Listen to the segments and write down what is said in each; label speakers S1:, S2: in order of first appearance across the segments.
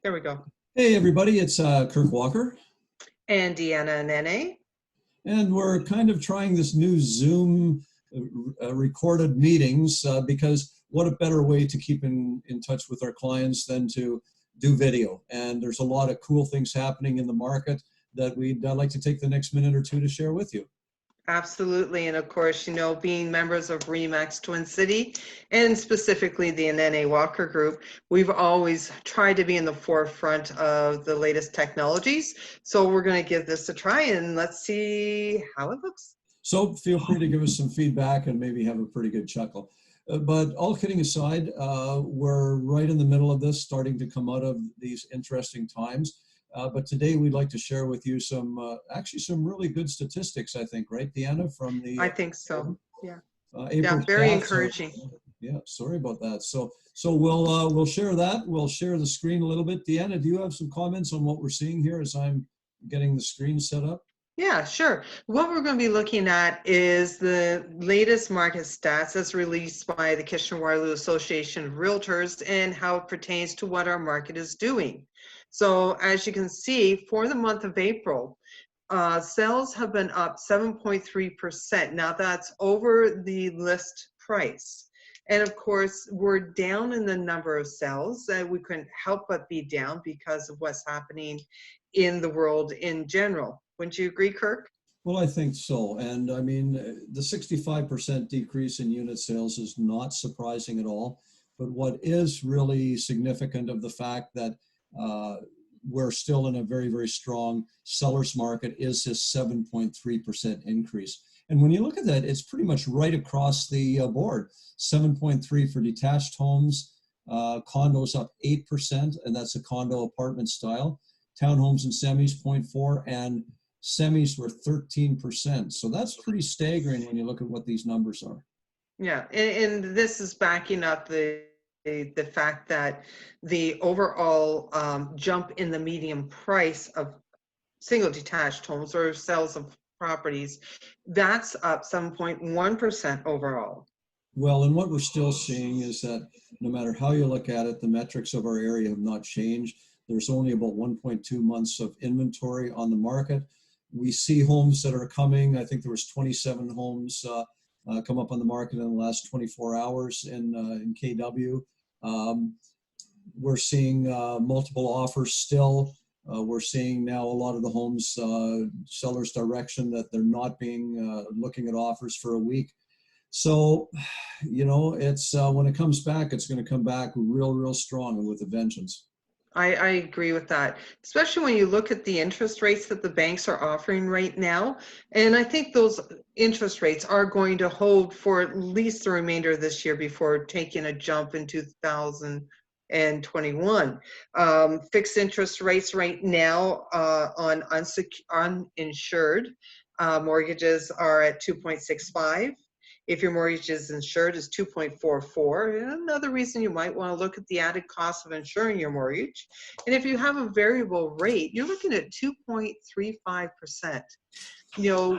S1: There we go.
S2: Hey everybody, it's Kirk Walker,
S1: And Deanna and Anene.
S2: and we're kind of trying this new Zoom recorded meetings because what a better way to keep in touch with our clients than to do video. And there's a lot of cool things happening in the market that we'd like to take the next minute or two to share with you.
S1: Absolutely. And of course, being members of REMAX Twin City and specifically the Anene Walker group, we've always tried to be in the forefront of the latest technologies. So we're going to give this a try and let's see how it looks.
S2: So feel free to give us some feedback and maybe have a pretty good chuckle. But all kidding aside, we're right in the middle of this, starting to come out of these interesting times. But today we'd like to share with you some, actually some really good statistics, I think, right, Deanna, from the
S1: I think so. Yeah.
S2: April
S1: Yeah, very
S2: stats.
S1: encouraging.
S2: Yeah, sorry about that. So we'll share that. We'll share the screen a little bit. Deanna, do you have some comments on what we're seeing here as I'm getting the screen set up?
S1: Yeah, sure. What we're going to be looking at is the latest market stats as released by the Kitchener-Waterloo Association of Realtors and how it pertains to what our market is doing. So as you can see, for the month of April, sales have been up 7.3%. Now that's over the list price. And of course, we're down in the number of sales. We couldn't help but be down because of what's happening in the world in general. Wouldn't you agree, Kirk?
S2: Well, I think so. And I mean, the 65% decrease in unit sales is not surprising at all. But what is really significant of the fact that we're still in a very, very strong seller's market is this 7.3% increase. And when you look at that, it's pretty much right across the board. 7.3 for detached homes, condos up 8%, and that's a condo apartment style. Townhomes and semis 0.4, and semis were 13%. So that's pretty staggering when you look at what these numbers are.
S1: Yeah, and this is backing up the fact that the overall jump in the median price of single detached homes or sales of properties, that's up 7.1% overall.
S2: Well, and what we're still seeing is that no matter how you look at it, the metrics of our area have not changed. There's only about 1.2 months of inventory on the market. We see homes that are coming. I think there was 27 homes come up on the market in the last 24 hours in KW. We're seeing multiple offers still. We're seeing now a lot of the homes sellers' direction that they're not being looking at offers for a week. So, it's when it comes back, it's going to come back real strong and with a vengeance.
S1: I agree with that, especially when you look at the interest rates that the banks are offering right now. And I think those interest rates are going to hold for at least the remainder of this year before taking a jump in 2021. Fixed interest rates right now on uninsured mortgages are at 2.65. If your mortgage is insured is 2.44. And another reason you might want to look at the added cost of insuring your mortgage. And if you have a variable rate, you're looking at 2.35%.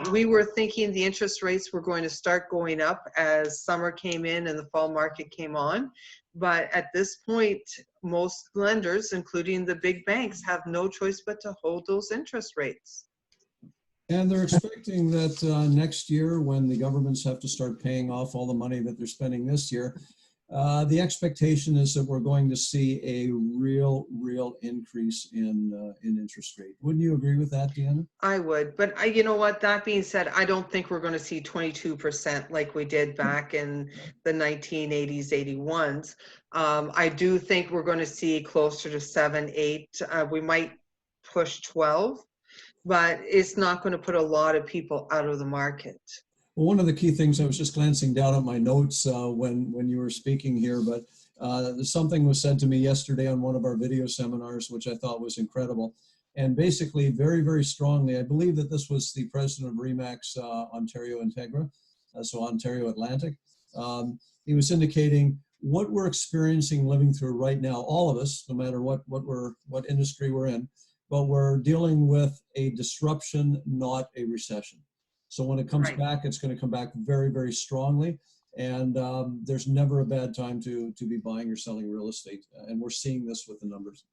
S1: We were thinking the interest rates were going to start going up as summer came in and the fall market came on. But at this point, most lenders, including the big banks, have no choice but to hold those interest rates.
S2: And they're expecting that next year, when the governments have to start paying off all the money that they're spending this year, the expectation is that we're going to see a real increase in interest rate. Wouldn't you agree with that, Deanna?
S1: I would, but you know what? That being said, I don't think we're going to see 22% like we did back in the 1980s, 81s. I do think we're going to see closer to 7, 8. We might push 12. But it's not going to put a lot of people out of the market.
S2: Well, one of the key things, I was just glancing down at my notes when you were speaking here, but something was said to me yesterday on one of our video seminars, which I thought was incredible. And basically, very strongly, I believe that this was the president of REMAX Ontario Integra, so Ontario Atlantic. He was indicating what we're experiencing living through right now, all of us, no matter what industry we're in, but we're dealing with a disruption, not a recession. So when it comes back, it's going to come back very strongly. And there's never a bad time to be buying or selling real estate. And we're seeing this with the numbers.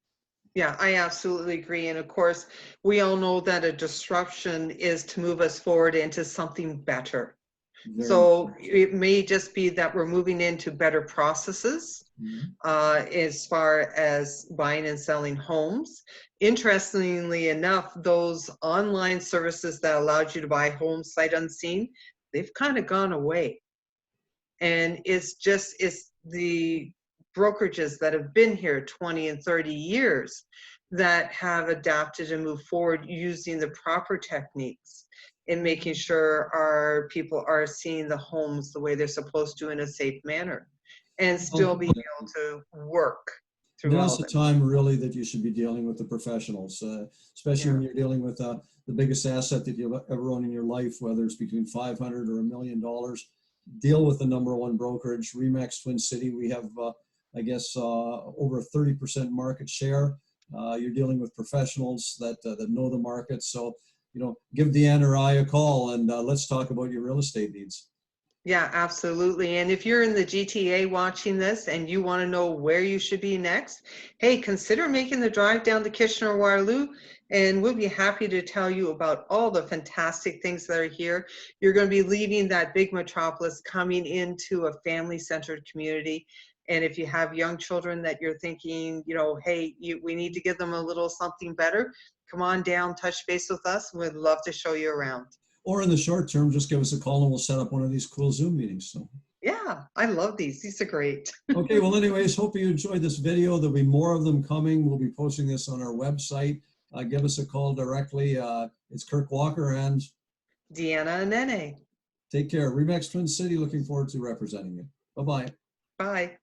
S1: Yeah, I absolutely agree. And of course, we all know that a disruption is to move us forward into something better.
S2: Very
S1: So
S2: much.
S1: it may just be that we're moving into better processes
S2: Mhm.
S1: as far as buying and selling homes. Interestingly enough, those online services that allowed you to buy homes sight unseen, they've kind of gone away. And it's the brokerages that have been here 20 and 30 years that have adapted and moved forward using the proper techniques in making sure our people are seeing the homes the way they're supposed to in a safe manner and still
S2: Well,
S1: being able to work through all
S2: now's
S1: of
S2: the
S1: it.
S2: time really that you should be dealing with the professionals, especially
S1: Yeah.
S2: when you're dealing with the biggest asset that you've ever owned in your life, whether it's between 500 or $1 million. Deal with the number one brokerage, Remax Twin City. We have, I guess, over a 30% market share. You're dealing with professionals that know the market. So, give Deanna or I a call and let's talk about your real estate needs.
S1: Yeah, absolutely. And if you're in the GTA watching this and you want to know where you should be next, hey, consider making the drive down to Kitchener Waterloo, and we'll be happy to tell you about all the fantastic things that are here. You're going to be leaving that big metropolis, coming into a family-centered community. And if you have young children that you're thinking, hey, we need to give them a little something better, come on down, touch base with us. We'd love to show you around.
S2: Or in the short term, just give us a call and we'll set up one of these cool Zoom meetings. So.
S1: Yeah, I love these. These are great.
S2: Okay, well, anyways, hope you enjoyed this video. There'll be more of them coming. We'll be posting this on our website. Give us a call directly. It's Kirk Walker, and
S1: Deanna and Anene.
S2: take care. Remax Twin City, looking forward to representing you. Bye-bye.
S1: Bye.